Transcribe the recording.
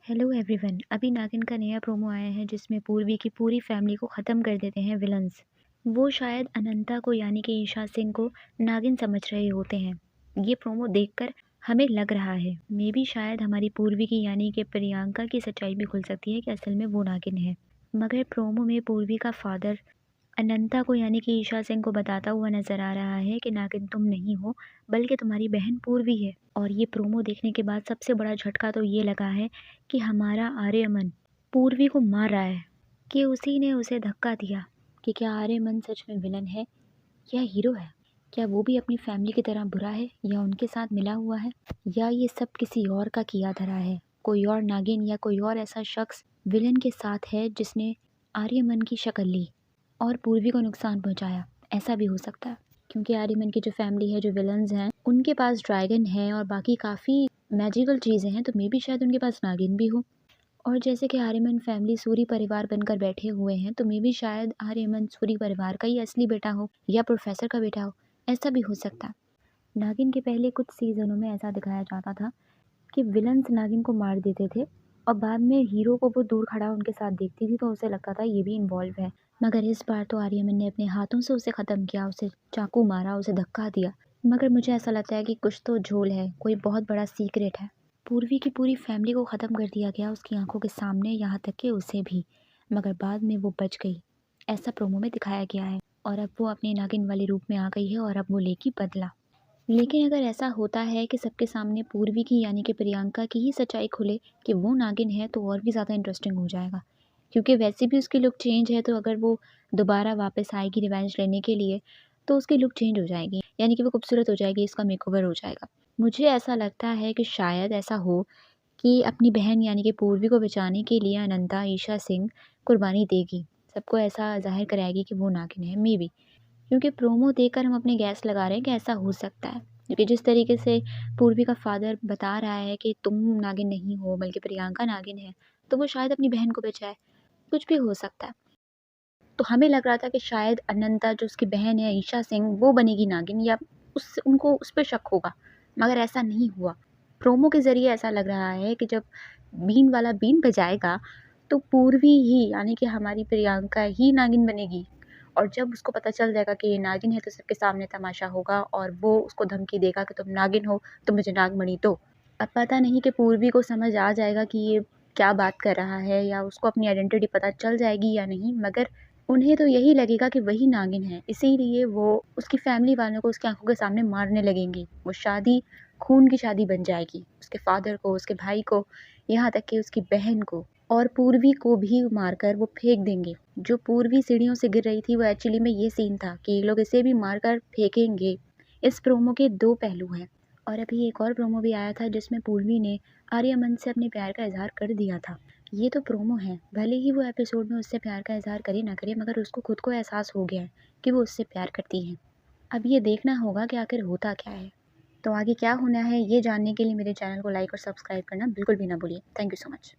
Hello everyone. अभी नागिन का नया प्रोमो आया है जिसमें पूर्वी की पूरी फैमिली को ख़त्म कर देते हैं विलन्स। वो शायद अनंता को यानी कि ईशा सिंह को नागिन समझ रहे होते हैं। ये प्रोमो देखकर हमें लग रहा है मे बी शायद हमारी पूर्वी की यानी कि प्रियंका की सच्चाई भी खुल सकती है कि असल में वो नागिन है। मगर प्रोमो में पूर्वी का फादर अनंता को यानी कि ईशा सिंह को बताता हुआ नजर आ रहा है कि नागिन तुम नहीं हो बल्कि तुम्हारी बहन पूर्वी है। और ये प्रोमो देखने के बाद सबसे बड़ा झटका तो ये लगा है कि हमारा आर्यमन पूर्वी को मार रहा है, कि उसी ने उसे धक्का दिया। कि क्या आर्यमन सच में विलन है या हीरो है? क्या वो भी अपनी फैमिली की तरह बुरा है या उनके साथ मिला हुआ है, या ये सब किसी और का किया धरा है? कोई और नागिन या कोई और ऐसा शख्स विलन के साथ है जिसने आर्यमन की शक्ल ली और पूर्वी को नुकसान पहुंचाया। ऐसा भी हो सकता है क्योंकि आर्यमन की जो फैमिली है, जो विलन्स हैं, उनके पास ड्रैगन है और बाकी काफ़ी मैजिकल चीज़ें हैं, तो मे बी शायद उनके पास नागिन भी हो। और जैसे कि आर्यमन फैमिली सूरी परिवार बनकर बैठे हुए हैं, तो मे बी शायद आर्यमन सूरी परिवार का ही असली बेटा हो या प्रोफेसर का बेटा हो। ऐसा भी हो सकता है। नागिन के पहले कुछ सीजनों में ऐसा दिखाया जाता था कि विलन्स नागिन को मार देते थे और बाद में हीरो को वो दूर खड़ा उनके साथ देखती थी तो उसे लगता था ये भी इन्वॉल्व है। मगर इस बार तो आर्यमन ने अपने हाथों से उसे ख़त्म किया, उसे चाकू मारा, उसे धक्का दिया। मगर मुझे ऐसा लगता है कि कुछ तो झोल है, कोई बहुत बड़ा सीक्रेट है। पूर्वी की पूरी फैमिली को ख़त्म कर दिया गया उसकी आंखों के सामने, यहाँ तक कि उसे भी। मगर बाद में वो बच गई, ऐसा प्रोमो में दिखाया गया है। और अब वो अपने नागिन वाले रूप में आ गई है और अब वो लेगी बदला। लेकिन अगर ऐसा होता है कि सबके सामने पूर्वी की यानी कि प्रियंका की ही सच्चाई खुले कि वो नागिन है, तो और भी ज़्यादा इंटरेस्टिंग हो जाएगा। क्योंकि वैसे भी उसकी लुक चेंज है, तो अगर वो दोबारा वापस आएगी रिवेंज लेने के लिए तो उसकी लुक चेंज हो जाएगी, यानी कि वो खूबसूरत हो जाएगी, इसका मेकओवर हो जाएगा। मुझे ऐसा लगता है कि शायद ऐसा हो कि अपनी बहन यानी कि पूर्वी को बचाने के लिए अनंता ईशा सिंह कुर्बानी देगी, सबको ऐसा जाहिर कराएगी कि वो नागिन है। मे बी क्योंकि प्रोमो देखकर हम अपने गैस लगा रहे हैं कि ऐसा हो सकता है। क्योंकि जिस तरीके से पूर्वी का फादर बता रहा है कि तुम नागिन नहीं हो बल्कि प्रियंका नागिन है, तो वो शायद अपनी बहन को बचाए। कुछ भी हो सकता है। तो हमें लग रहा था कि शायद अनंता जो उसकी बहन है ईशा सिंह, वो बनेगी नागिन या उनको उस पर शक होगा। मगर ऐसा नहीं हुआ। प्रोमो के ज़रिए ऐसा लग रहा है कि जब बीन वाला बीन बजाएगा तो पूर्वी ही यानी कि हमारी प्रियंका ही नागिन बनेगी। और जब उसको पता चल जाएगा कि ये नागिन है तो सबके सामने तमाशा होगा और वो उसको धमकी देगा कि तुम नागिन हो तो मुझे नागमणि दो। अब पता नहीं कि पूर्वी को समझ आ जाएगा कि ये क्या बात कर रहा है या उसको अपनी आइडेंटिटी पता चल जाएगी या नहीं, मगर उन्हें तो यही लगेगा कि वही नागिन है, इसीलिए वो उसकी फैमिली वालों को उसकी आंखों के सामने मारने लगेंगी। वो शादी खून की शादी बन जाएगी, उसके फादर को, उसके भाई को, यहाँ तक कि उसकी बहन को और पूर्वी को भी मारकर वो फेंक देंगे। जो पूर्वी सीढ़ियों से गिर रही थी वो एक्चुअली में ये सीन था कि ये लोग इसे भी मारकर फेंकेंगे। इस प्रोमो के दो पहलू हैं। और अभी एक और प्रोमो भी आया था जिसमें पूर्वी ने आर्यमन से अपने प्यार का इजहार कर दिया था। ये तो प्रोमो है, भले ही वो एपिसोड में उससे प्यार का इजहार करे ना करे, मगर उसको खुद को एहसास हो गया है कि वो उससे प्यार करती है। अब ये देखना होगा कि आखिर होता क्या है। तो आगे क्या होना है ये जानने के लिए मेरे चैनल को लाइक और सब्सक्राइब करना बिल्कुल भी ना भूलिए। Thank you so much.